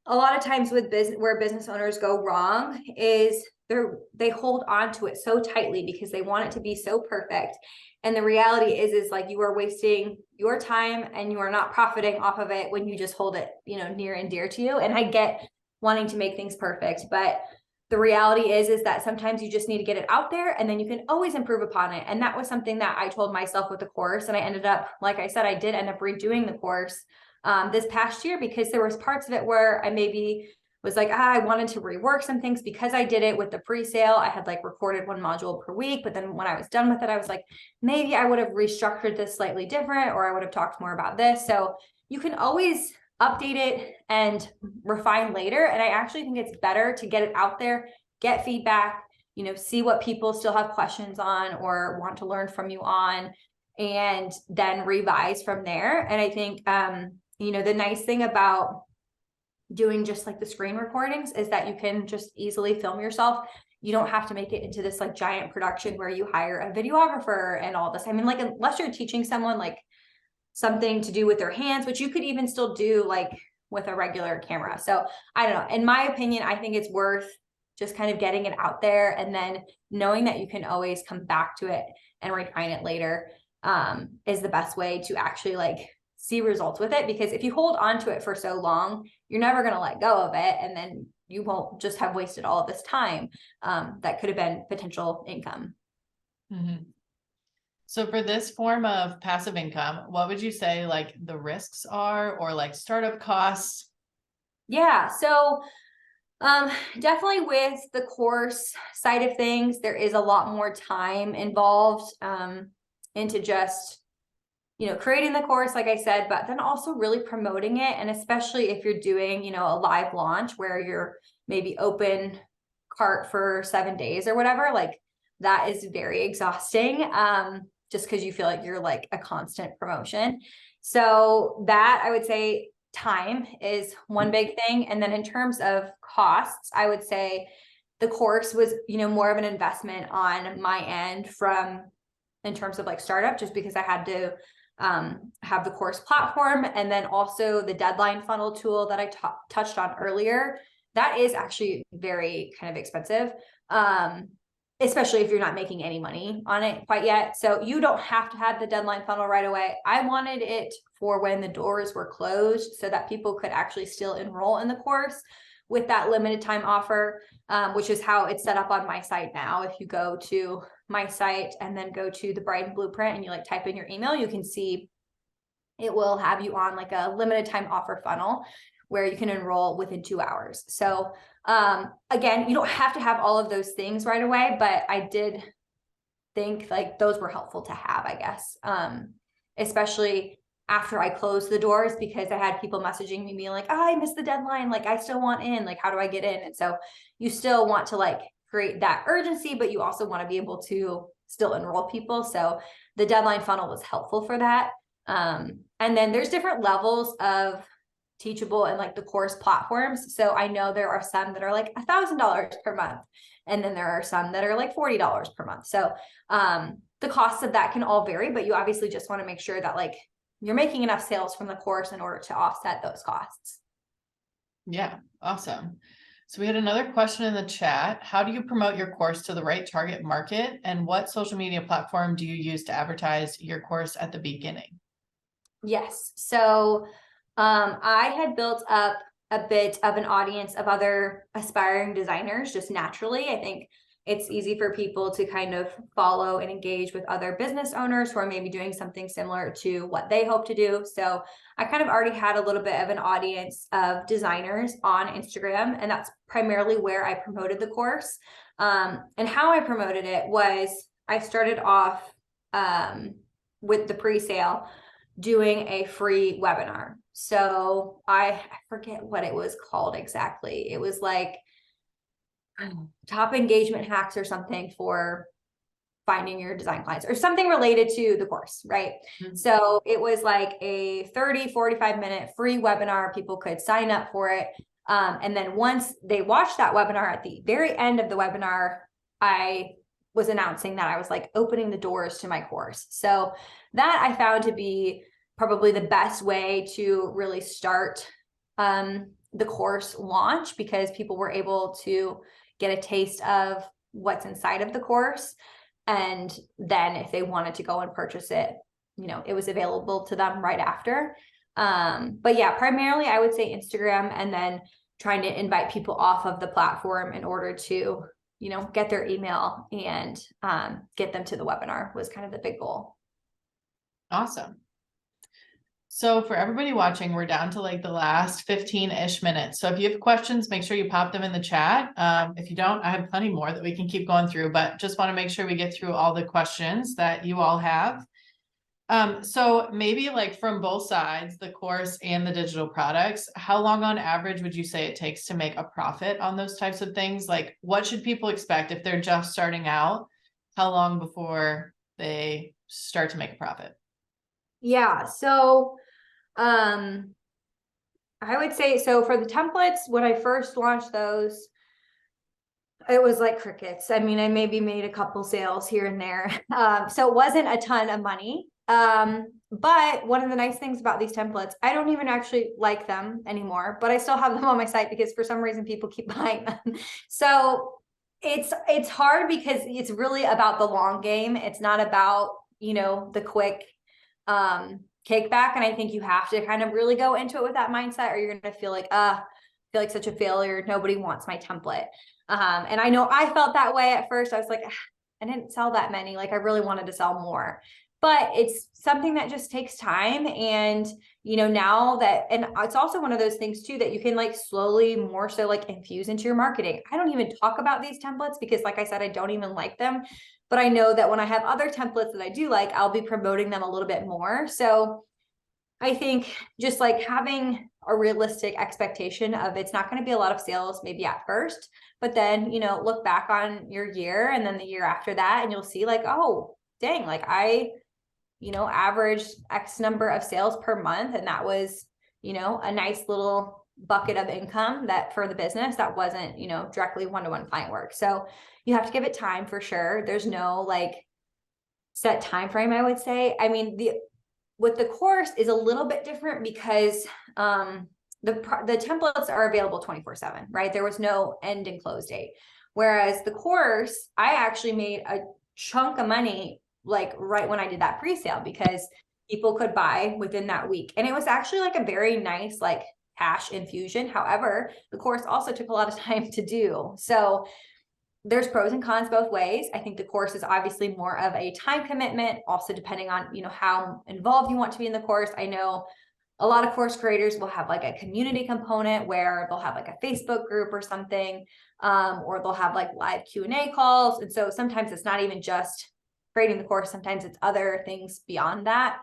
a lot of times with business, where business owners go wrong is they hold on to it so tightly because they want it to be so perfect. And the reality is like you are wasting your time and you are not profiting off of it when you just hold it, near and dear to you. And I get wanting to make things perfect, but the reality is that sometimes you just need to get it out there and then you can always improve upon it. And that was something that I told myself with the course. And I ended up, like I said, I did end up redoing the course this past year because there was parts of it where I maybe was like, I wanted to rework some things because I did it with the pre-sale. I had like recorded 1 module per week, but then when I was done with it, I was like, maybe I would have restructured this slightly different, or I would have talked more about this. So you can always update it and refine later. And I actually think it's better to get it out there, get feedback, see what people still have questions on or want to learn from you on, and then revise from there. And I think, the nice thing about doing just like the screen recordings is that you can just easily film yourself. You don't have to make it into this like giant production where you hire a videographer and all this. I mean, like, unless you're teaching someone like something to do with their hands, which you could even still do like with a regular camera. So I don't know. In my opinion, I think it's worth just kind of getting it out there and then knowing that you can always come back to it and refine it later is the best way to actually like see results with it. Because if you hold on to it for so long, you're never going to let go of it. And then you won't just have wasted all of this time that could have been potential income. Mm-hmm. So for this form of passive income, what would you say like the risks are or like startup costs? Yeah. So definitely with the course side of things, there is a lot more time involved into just, creating the course, like I said, but then also really promoting it. And especially if you're doing, a live launch where you're maybe open cart for 7 days or whatever, like that is very exhausting. Just because you feel like you're like a constant promotion. So that I would say time is one big thing. And then in terms of costs, I would say the course was, more of an investment on my end in terms of like startup, just because I had to have the course platform. And then also the deadline funnel tool that I touched on earlier, that is actually very kind of expensive. especially if you're not making any money on it quite yet. So you don't have to have the deadline funnel right away. I wanted it for when the doors were closed so that people could actually still enroll in the course with that limited time offer, which is how it's set up on my site now. If you go to my site and then go to the Brighton Blueprint and you like type in your email, you can see it will have you on like a limited time offer funnel where you can enroll within 2 hours. So again, you don't have to have all of those things right away, but I did think like those were helpful to have, I guess, especially after I closed the doors, because I had people messaging me being like, oh, I missed the deadline. Like, I still want in, like, how do I get in? And so you still want to like create that urgency, but you also want to be able to still enroll people. So the deadline funnel was helpful for that. And then there's different levels of Teachable and like the course platforms. So I know there are some that are like $1,000 per month, and then there are some that are like $40 per month. So the costs of that can all vary, but you obviously just want to make sure that like you're making enough sales from the course in order to offset those costs. Yeah, awesome. So we had another question in the chat. How do you promote your course to the right target market, and what social media platform do you use to advertise your course at the beginning? Yes. So I had built up a bit of an audience of other aspiring designers just naturally. I think it's easy for people to kind of follow and engage with other business owners who are maybe doing something similar to what they hope to do. So I kind of already had a little bit of an audience of designers on Instagram, and that's primarily where I promoted the course. And how I promoted it was I started off with the pre-sale doing a free webinar. So I forget what it was called exactly. It was like top engagement hacks or something for finding your design clients or something related to the course, right? Mm-hmm. So it was like a 45-minute free webinar. People could sign up for it. And then once they watched that webinar, at the very end of the webinar, I was announcing that I was like opening the doors to my course. So that I found to be probably the best way to really start the course launch, because people were able to get a taste of what's inside of the course. And then if they wanted to go and purchase it, you know, it was available to them right after. But yeah, primarily I would say Instagram, and then trying to invite people off of the platform in order to, you know, get their email and get them to the webinar was kind of the big goal. Awesome. So for everybody watching, we're down to like the last 15-ish minutes. So if you have questions, make sure you pop them in the chat. If you don't, I have plenty more that we can keep going through, but just want to make sure we get through all the questions that you all have. So maybe like from both sides, the course and the digital products, how long on average would you say it takes to make a profit on those types of things? Like, what should people expect if they're just starting out? How long before they start to make a profit? Yeah, so I would say, so for the templates, when I first launched those, it was like crickets. I mean, I maybe made a couple sales here and there. So it wasn't a ton of money. But one of the nice things about these templates, I don't even actually like them anymore, but I still have them on my site because for some reason people keep buying them. So it's hard because it's really about the long game. It's not about, you know, the quick kickback. And I think you have to kind of really go into it with that mindset, or you're going to feel like, such a failure. Nobody wants my template. And I know I felt that way at first. I was like, I didn't sell that many. Like, I really wanted to sell more, but it's something that just takes time. And, you know, now that, and it's also one of those things too, that you can like slowly more so like infuse into your marketing. I don't even talk about these templates because like I said, I don't even like them, but I know that when I have other templates that I do like, I'll be promoting them a little bit more. So I think just like having a realistic expectation of it's not going to be a lot of sales maybe at first, but then, you know, look back on your year and then the year after that, and you'll see like, oh, dang, like I, you know, averaged X number of sales per month. And that was, you know, a nice little bucket of income that for the business that wasn't, you know, directly one-to-one client work. So you have to give it time for sure. There's no like set time frame, I would say. I mean, with the course is a little bit different because the templates are available 24/7, right? There was no end and close date. Whereas the course, I actually made a chunk of money like right when I did that pre-sale because people could buy within that week. And it was actually like a very nice like cash infusion. However, the course also took a lot of time to do. So there's pros and cons both ways. I think the course is obviously more of a time commitment, also depending on, how involved you want to be in the course. I know a lot of course creators will have like a community component where they'll have like a Facebook group or something, or they'll have like live Q&A calls. And so sometimes it's not even just creating the course. Sometimes it's other things beyond that.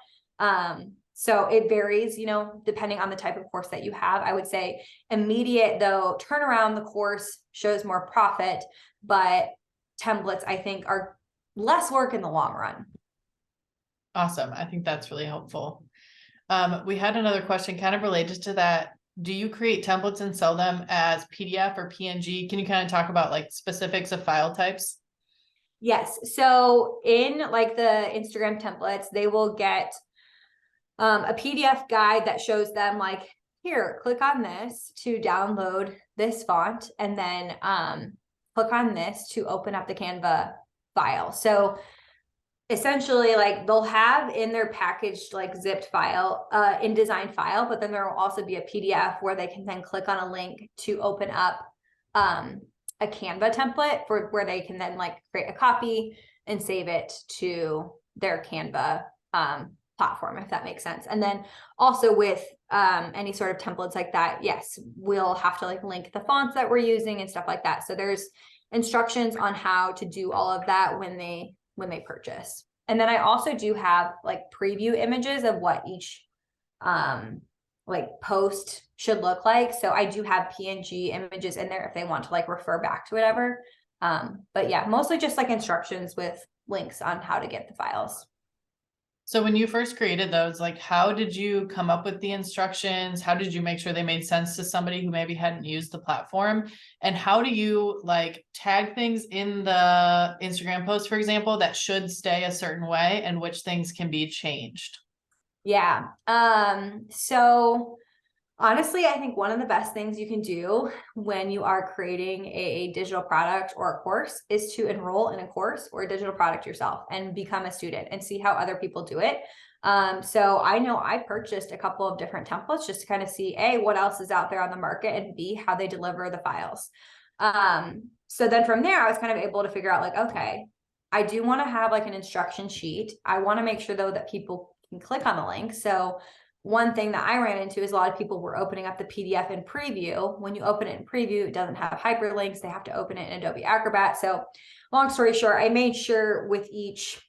So it varies, depending on the type of course that you have. I would say immediate though, turnaround the course shows more profit, but templates I think are less work in the long run. Awesome. I think that's really helpful. We had another question kind of related to that. Do you create templates and sell them as PDF or PNG? Can you kind of talk about like specifics of file types? Yes. So in like the Instagram templates, they will get a PDF guide that shows them like, here, click on this to download this font, and then click on this to open up the Canva file. So essentially like they'll have in their packaged like zipped file, InDesign file, but then there will also be a PDF where they can then click on a link to open up a Canva template for where they can then like create a copy and save it to their Canva platform, if that makes sense. And then also with any sort of templates like that, yes, we'll have to like link the fonts that we're using and stuff like that. So there's instructions on how to do all of that when they purchase. And then I also do have like preview images of what each like post should look like. So I do have PNG images in there if they want to like refer back to whatever. But yeah, mostly just like instructions with links on how to get the files. So when you first created those, like how did you come up with the instructions? How did you make sure they made sense to somebody who maybe hadn't used the platform? And how do you like tag things in the Instagram post, for example, that should stay a certain way and which things can be changed? Yeah. So honestly, I think one of the best things you can do when you are creating a digital product or a course is to enroll in a course or a digital product yourself and become a student and see how other people do it. So I know I purchased a couple of different templates just to kind of see A, what else is out there on the market, and B, how they deliver the files. So then from there, I was kind of able to figure out like, okay, I do want to have like an instruction sheet. I want to make sure though that people can click on the link. So one thing that I ran into is a lot of people were opening up the PDF in preview. When you open it in preview, it doesn't have hyperlinks. They have to open it in Adobe Acrobat. So long story short, I made sure with each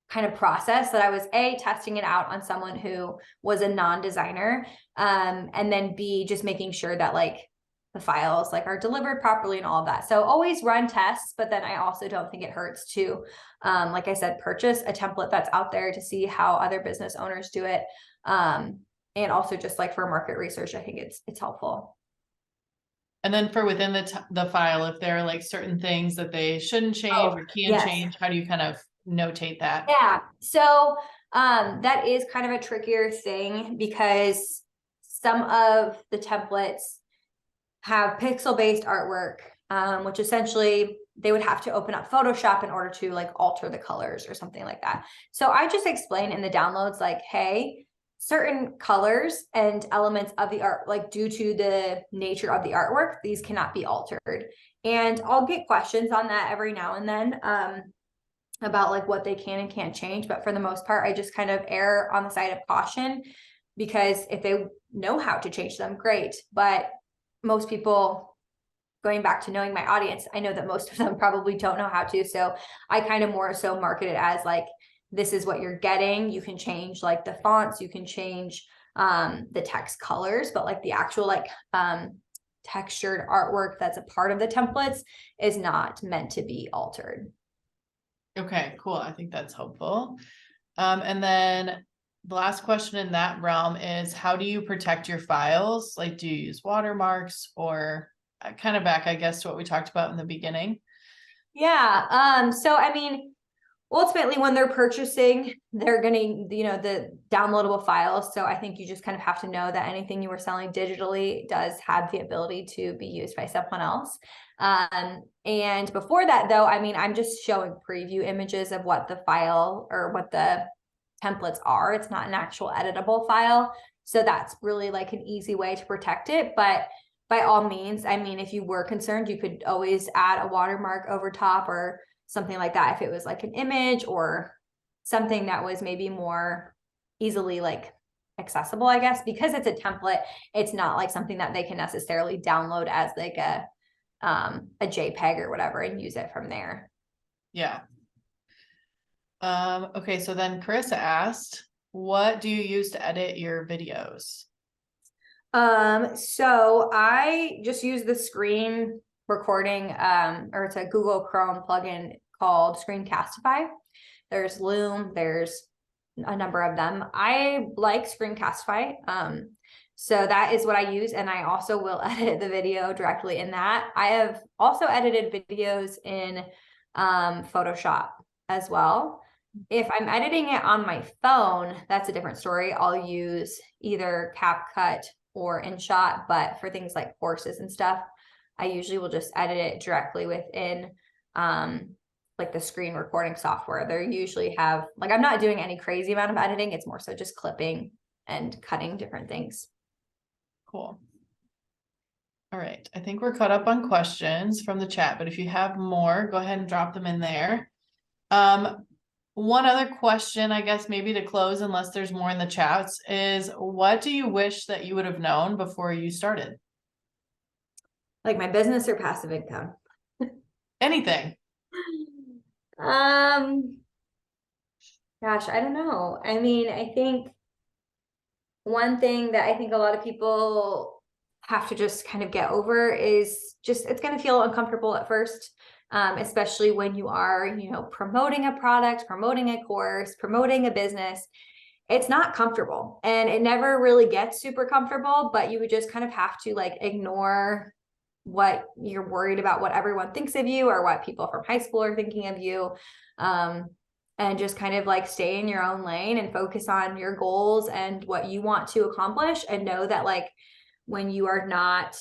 kind of process that I was A, testing it out on someone who was a non-designer, and then B, just making sure that like the files like are delivered properly and all of that. So always run tests, but then I also don't think it hurts to, like I said, purchase a template that's out there to see how other business owners do it. And also just like for market research, I think it's helpful. And then for within the file, if there are like certain things that they shouldn't change or can change, how do you kind of notate that? Yeah. So that is kind of a trickier thing because some of the templates have pixel-based artwork, which essentially they would have to open up Photoshop in order to like alter the colors or something like that. So I just explain in the downloads like, hey, certain colors and elements of the art, like due to the nature of the artwork, these cannot be altered. And I'll get questions on that every now and then about like what they can and can't change. But for the most part, I just kind of err on the side of caution because if they know how to change them, great. But most people, going back to knowing my audience, I know that most of them probably don't know how to. So I kind of more so market it as like, this is what you're getting. You can change like the fonts, you can change the text colors, but like the actual like textured artwork that's a part of the templates is not meant to be altered. Okay, cool. I think that's helpful. And then the last question in that realm is how do you protect your files? Like, do you use watermarks or kind of back, I guess, to what we talked about in the beginning? Yeah. So, I mean, ultimately when they're purchasing, they're going to, the downloadable files. So I think you just kind of have to know that anything you were selling digitally does have the ability to be used by someone else. And before that though, I mean, I'm just showing preview images of what the file or what the templates are. It's not an actual editable file. So that's really like an easy way to protect it. But by all means, I mean, if you were concerned, you could always add a watermark over top or something like that if it was like an image or something that was maybe more easily like accessible, I guess, because it's a template. It's not like something that they can necessarily download as like a JPEG or whatever and use it from there. Yeah. Okay, so then Chris asked, what do you use to edit your videos? So I just use the screen recording, or it's a Google Chrome plugin called Screencastify. There's Loom, there's a number of them. I like Screencastify. So that is what I use. And I also will edit the video directly in that. I have also edited videos in Photoshop as well. If I'm editing it on my phone, that's a different story. I'll use either CapCut or InShot, but for things like courses and stuff, I usually will just edit it directly within like the screen recording software. They usually have, like, I'm not doing any crazy amount of editing. It's more so just clipping and cutting different things. Cool. All right. I think we're caught up on questions from the chat, but if you have more, go ahead and drop them in there. One other question, I guess, maybe to close, unless there's more in the chats, is what do you wish that you would have known before you started? Like my business or passive income? Anything. Gosh, I don't know. I mean, I think one thing that I think a lot of people have to just kind of get over is just, it's going to feel uncomfortable at first. Especially when you are, promoting a product, promoting a course, promoting a business. It's not comfortable and it never really gets super comfortable, but you would just kind of have to like ignore what you're worried about, what everyone thinks of you or what people from high school are thinking of you. And just kind of like stay in your own lane and focus on your goals and what you want to accomplish, and know that like when you are not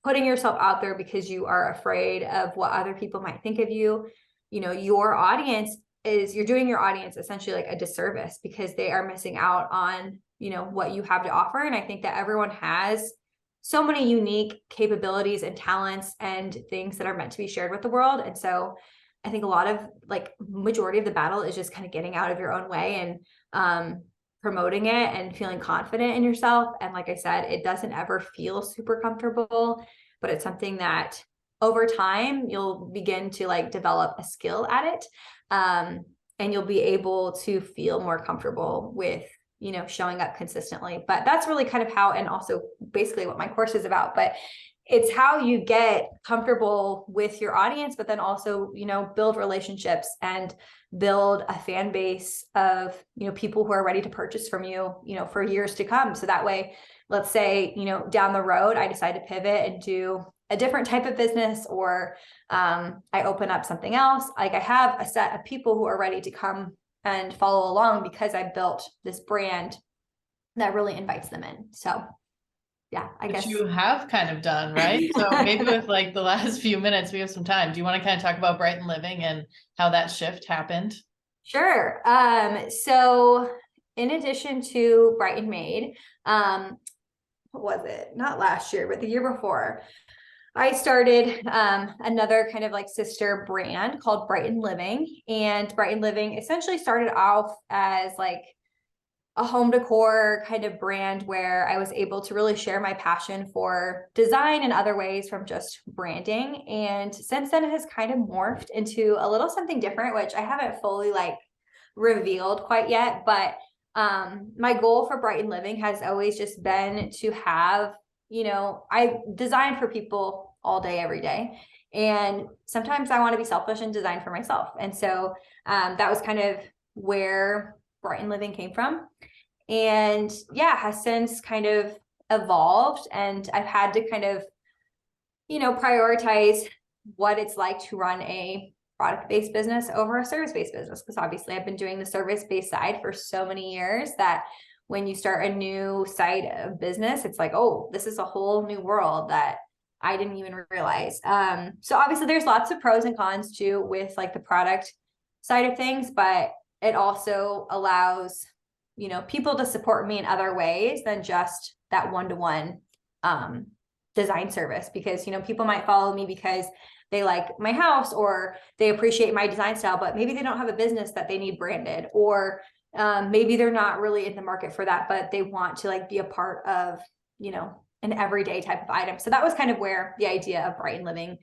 putting yourself out there because you are afraid of what other people might think of you, your audience you're doing your audience essentially like a disservice because they are missing out on, what you have to offer. And I think that everyone has so many unique capabilities and talents and things that are meant to be shared with the world. And so I think a lot of like majority of the battle is just kind of getting out of your own way and, promoting it and feeling confident in yourself. And like I said, it doesn't ever feel super comfortable, but it's something that over time you'll begin to like develop a skill at it. And you'll be able to feel more comfortable with, showing up consistently. But that's really kind of how, and also basically what my course is about, but it's how you get comfortable with your audience, but then also, build relationships and build a fan base of, people who are ready to purchase from you, for years to come. So that way, let's say, down the road, I decide to pivot and do a different type of business, or I open up something else. Like I have a set of people who are ready to come and follow along because I built this brand that really invites them in. So yeah, I guess you have kind of done, right? So maybe with like the last few minutes, we have some time. Do you want to kind of talk about Brighton Living and how that shift happened? Sure. So in addition to Brighton Made, what was it? Not last year, but the year before, I started another kind of like sister brand called Brighton Living. And Brighton Living essentially started off as like a home decor kind of brand where I was able to really share my passion for design in other ways from just branding. And since then it has kind of morphed into a little something different, which I haven't fully like revealed quite yet. But my goal for Brighton Living has always just been to have, I design for people all day, every day. And sometimes I want to be selfish and design for myself. And so that was kind of where Brighton Living came from. And yeah, has since kind of evolved, and I've had to kind of, prioritize what it's like to run a product-based business over a service-based business, because obviously I've been doing the service-based side for so many years that when you start a new side of business, it's like, oh, this is a whole new world that I didn't even realize. So obviously there's lots of pros and cons too with like the product side of things, but it also allows, you know, people to support me in other ways than just that one-to-one design service, because, you know, people might follow me because they like my house or they appreciate my design style, but maybe they don't have a business that they need branded, or maybe they're not really in the market for that, but they want to like be a part of, you know, an everyday type of item. So that was kind of where the idea of Brighton Living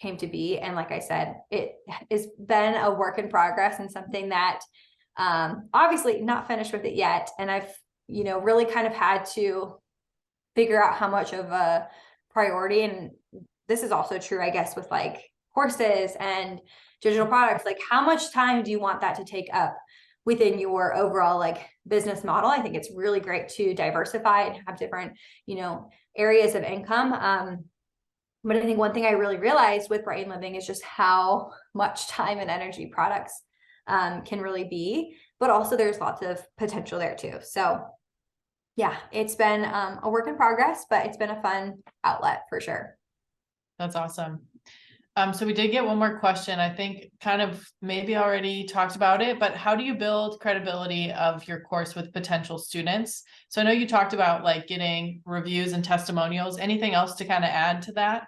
came to be. And like I said, it has been a work in progress and something that obviously not finished with it yet. And I've, you know, really kind of had to figure out how much of a priority, and this is also true, I guess, with like courses and digital products, like how much time do you want that to take up within your overall like business model? I think it's really great to diversify and have different, you know, areas of income. But I think one thing I really realized with Brighton Living is just how much time and energy products can really be, but also there's lots of potential there too. So yeah, it's been a work in progress, but it's been a fun outlet for sure. That's awesome. So we did get one more question. I think kind of maybe already talked about it, but how do you build credibility of your course with potential students? So I know you talked about like getting reviews and testimonials. Anything else to kind of add to that?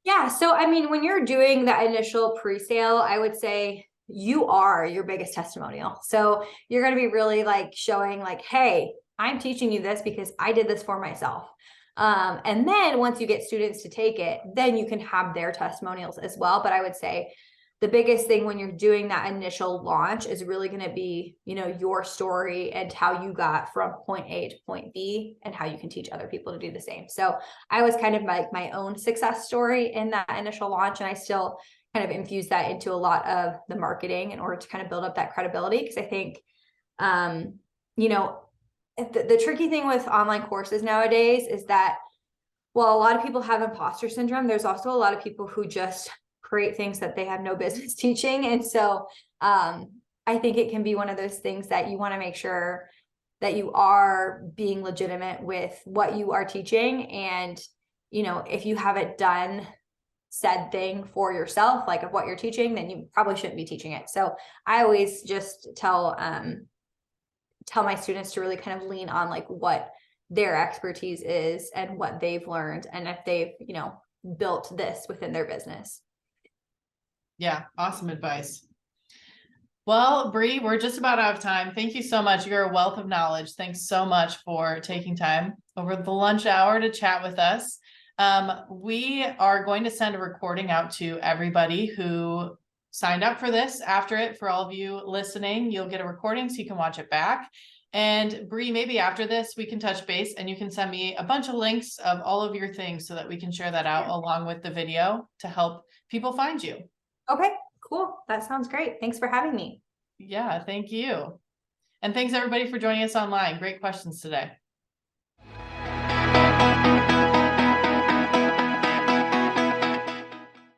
Yeah. So, I mean, when you're doing that initial pre-sale, I would say you are your biggest testimonial. So you're going to be really like showing like, hey, I'm teaching you this because I did this for myself. And then once you get students to take it, then you can have their testimonials as well. But I would say the biggest thing when you're doing that initial launch is really going to be, you know, your story and how you got from point A to point B and how you can teach other people to do the same. So I was kind of like my own success story in that initial launch. And I still kind of infuse that into a lot of the marketing in order to kind of build up that credibility. Because I think, you know, the tricky thing with online courses nowadays is that, well, a lot of people have imposter syndrome. There's also a lot of people who just create things that they have no business teaching. And so I think it can be one of those things that you want to make sure that you are being legitimate with what you are teaching. And, you know, if you haven't done said thing for yourself, like of what you're teaching, then you probably shouldn't be teaching it. So I always just tell my students to really kind of lean on like what their expertise is and what they've learned, and if they've, you know, built this within their business. Yeah, awesome advice. Well, Bree, we're just about out of time. Thank you so much. You're a wealth of knowledge. Thanks so much for taking time over the lunch hour to chat with us. We are going to send a recording out to everybody who signed up for this. After it, for all of you listening, you'll get a recording so you can watch it back. And Bree, maybe after this, we can touch base and you can send me a bunch of links of all of your things so that we can share that out along with the video to help people find you. Okay, cool. That sounds great. Thanks for having me. Yeah, thank you. And thanks everybody for joining us online. Great questions today.